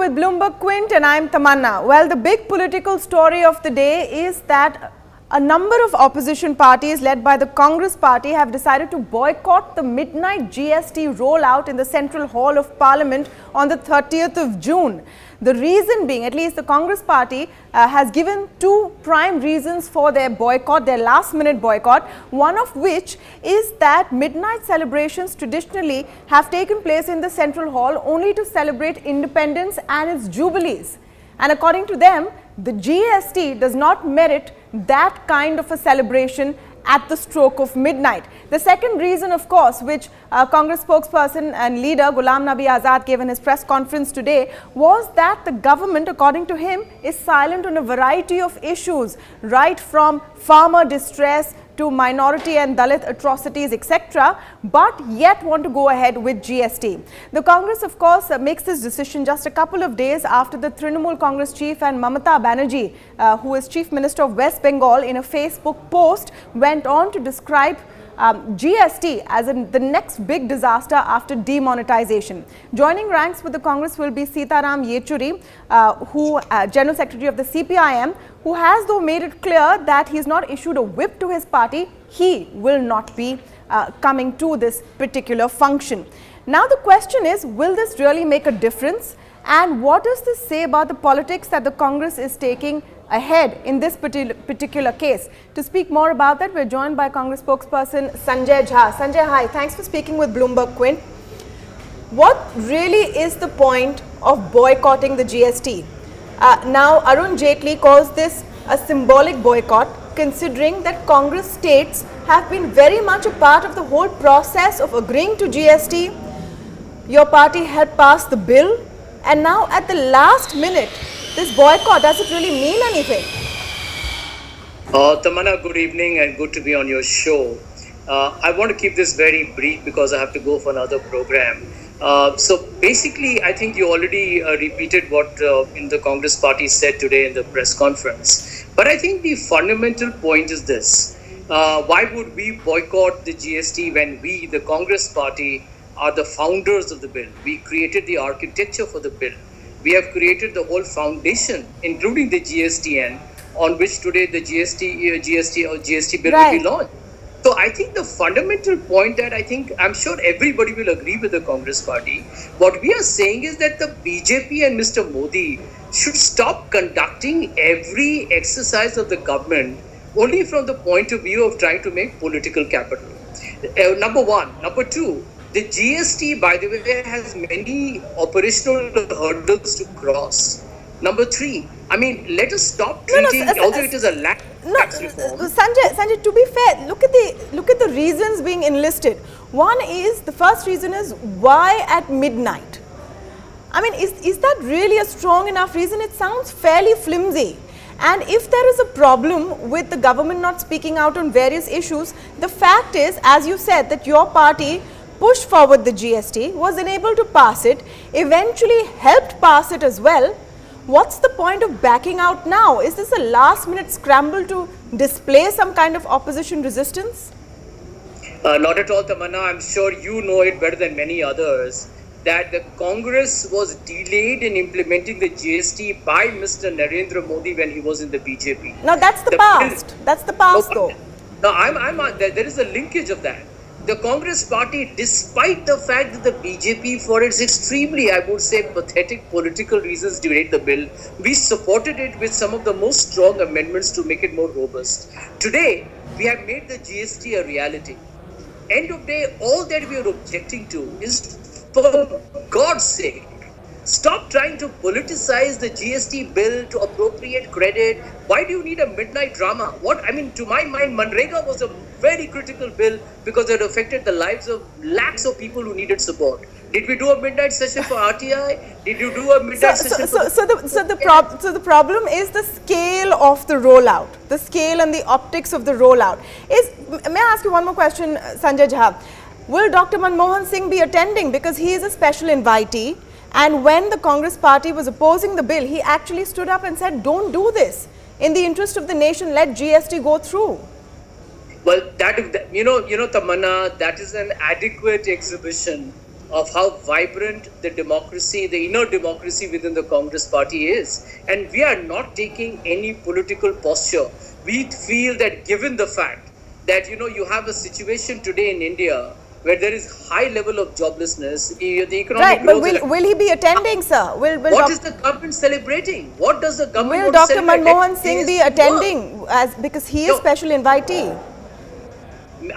with BloombergQuint and I'm Tamanna. Well, the big political story of the day is that a number of opposition parties led by the Congress party have decided to boycott the midnight GST rollout in the Central Hall of Parliament on the 30th of June. The reason being, at least the Congress party has given two prime reasons for their boycott, their last-minute boycott, one of which is that midnight celebrations traditionally have taken place in the Central Hall only to celebrate independence and its jubilees. And according to them, the GST does not merit that kind of a celebration at the stroke of midnight. The second reason, of course, which Congress spokesperson and leader Ghulam Nabi Azad gave in his press conference today, was that the government, according to him, is silent on a variety of issues, right from farmer distress to minority and Dalit atrocities, etc., but yet want to go ahead with GST. The Congress, of course, makes this decision just a couple of days after the Trinamool Congress chief and Mamata Banerjee, who is Chief Minister of West Bengal, in a Facebook post went on to describe GST as the next big disaster after demonetization. Joining ranks with the Congress will be Sitaram Yechuri, General Secretary of the CPIM, who has though made it clear that he has not issued a whip to his party. He will not be coming to this particular function. Now the question is, will this really make a difference? And what does this say about the politics that the Congress is taking ahead in this particular case? To speak more about that, we are joined by Congress spokesperson Sanjay Jha. Sanjay, hi. Thanks for speaking with BloombergQuint. What really is the point of boycotting the GST? Now, Arun Jaitley calls this a symbolic boycott, considering that Congress states have been very much a part of the whole process of agreeing to GST. Your party helped pass the bill, and now at the last minute, this boycott, does it really mean anything? Tamanna, good evening and good to be on your show. I want to keep this very brief because I have to go for another program. So basically, I think you already repeated what in the Congress party said today in the press conference. But I think the fundamental point is this. Why would we boycott the GST when we, the Congress party, are the founders of the bill? We created the architecture for the bill. We have created the whole foundation, including the GSTN, on which today the GST bill will be launched. So I think the fundamental point that I'm sure everybody will agree with the Congress party, what we are saying is that the BJP and Mr. Modi should stop conducting every exercise of the government only from the point of view of trying to make political capital. Number one. Number two, the GST, by the way, has many operational hurdles to cross. Number three, I mean, let us stop treating, although it is a lack of tax reform. Sanjay, to be fair, look at the reasons being enlisted. One is, the first reason is, why at midnight? I mean, is that really a strong enough reason? It sounds fairly flimsy. And if there is a problem with the government not speaking out on various issues, the fact is, as you said, that your party pushed forward the GST, was unable to pass it, eventually helped pass it as well. What's the point of backing out now? Is this a last-minute scramble to display some kind of opposition resistance? Not at all, Tamanna. I'm sure you know it better than many others that the Congress was delayed in implementing the GST by Mr. Narendra Modi when he was in the BJP. Now that's the past. That's the past, though. No, there is a linkage of that. The Congress party, despite the fact that the BJP, for its extremely, I would say, pathetic political reasons, delayed the bill, we supported it with some of the most strong amendments to make it more robust. Today, we have made the GST a reality. End of day, all that we are objecting to is, for God's sake, stop trying to politicize the GST bill to appropriate credit. Why do you need a midnight drama? To my mind, Manrega was a very critical bill because it affected the lives of lakhs of people who needed support. Did we do a midnight session for RTI? Did you do a midnight session for... So the problem is the scale of the rollout, the scale and the optics of the rollout. May I ask you one more question, Sanjay Jha? Will Dr. Manmohan Singh be attending? Because he is a special invitee. And when the Congress party was opposing the bill, he actually stood up and said, don't do this. In the interest of the nation, let GST go through. Well, Tamanna, that is an adequate exhibition of how vibrant the democracy, the inner democracy within the Congress party is. And we are not taking any political posture. We feel that given the fact that, you have a situation today in India where there is high level of joblessness, the economic growth. Right, but will he be attending, sir? What is the government celebrating? What does the government will Dr. Manmohan Singh be attending because he is special invitee?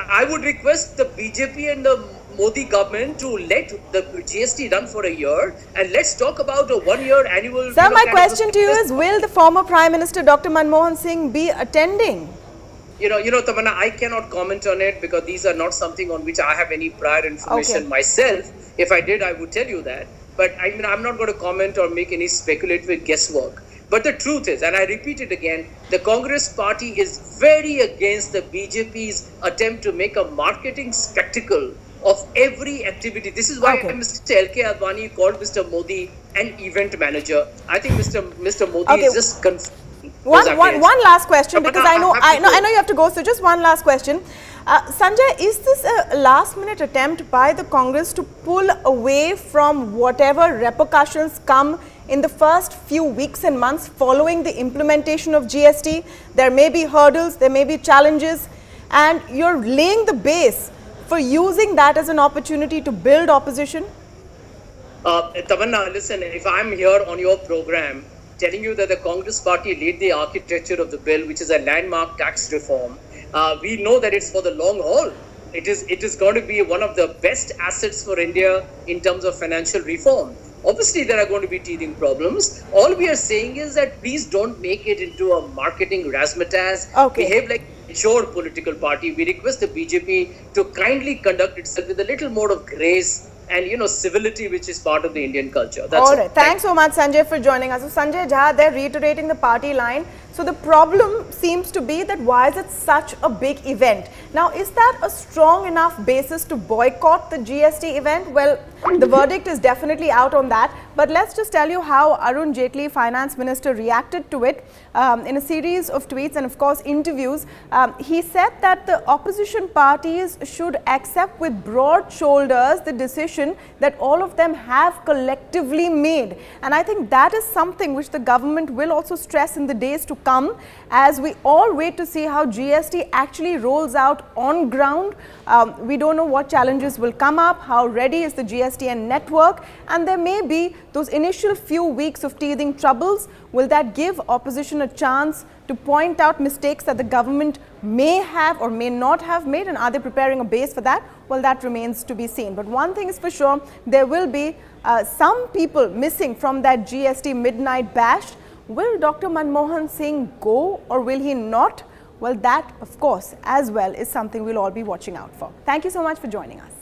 I would request the BJP and the Modi government to let the GST run for a year and let's talk about a 1-year annual. Sir, my question to you is, will the former Prime Minister Dr. Manmohan Singh be attending? Tamanna, I cannot comment on it because these are not something on which I have any prior information myself. If I did, I would tell you that. But I'm not going to comment or make any speculative guesswork. But the truth is, and I repeat it again, the Congress party is very against the BJP's attempt to make a marketing spectacle of every activity. This is why Mr. LK Advani called Mr. Modi an event manager. I think Mr. Modi is just confused. One last question, because I know you have to go. So just one last question. Sanjay, is this a last-minute attempt by the Congress to pull away from whatever repercussions come in the first few weeks and months following the implementation of GST? There may be hurdles, there may be challenges, and you're laying the base for using that as an opportunity to build opposition? Tamanna, listen, if I'm here on your program telling you that the Congress party laid the architecture of the bill, which is a landmark tax reform, we know that it's for the long haul. It is going to be one of the best assets for India in terms of financial reform. Obviously, there are going to be teething problems. All we are saying is that please don't make it into a marketing razzmatazz. Behave like a mature political party. We request the BJP to kindly conduct itself with a little more of grace and civility, which is part of the Indian culture. That's all. Thanks so much, Sanjay, for joining us. So Sanjay Jha, they're reiterating the party line. So the problem seems to be that why is it such a big event? Now, is that a strong enough basis to boycott the GST event? Well, the verdict is definitely out on that. But let's just tell you how Arun Jaitley, Finance Minister, reacted to it in a series of tweets and, of course, interviews. He said that the opposition parties should accept with broad shoulders the decision that all of them have collectively made. And I think that is something which the government will also stress in the days to come as we all wait to see how GST actually rolls out on ground. We don't know what challenges will come up, how ready is the GSTN network, and there may be those initial few weeks of teething troubles. Will that give opposition a chance to point out mistakes that the government may have or may not have made, and are they preparing a base for that? Well, that remains to be seen. But one thing is for sure, there will be some people missing from that GST midnight bash. Will Dr. Manmohan Singh go or will he not? Well, that, of course, as well is something we'll all be watching out for. Thank you so much for joining us.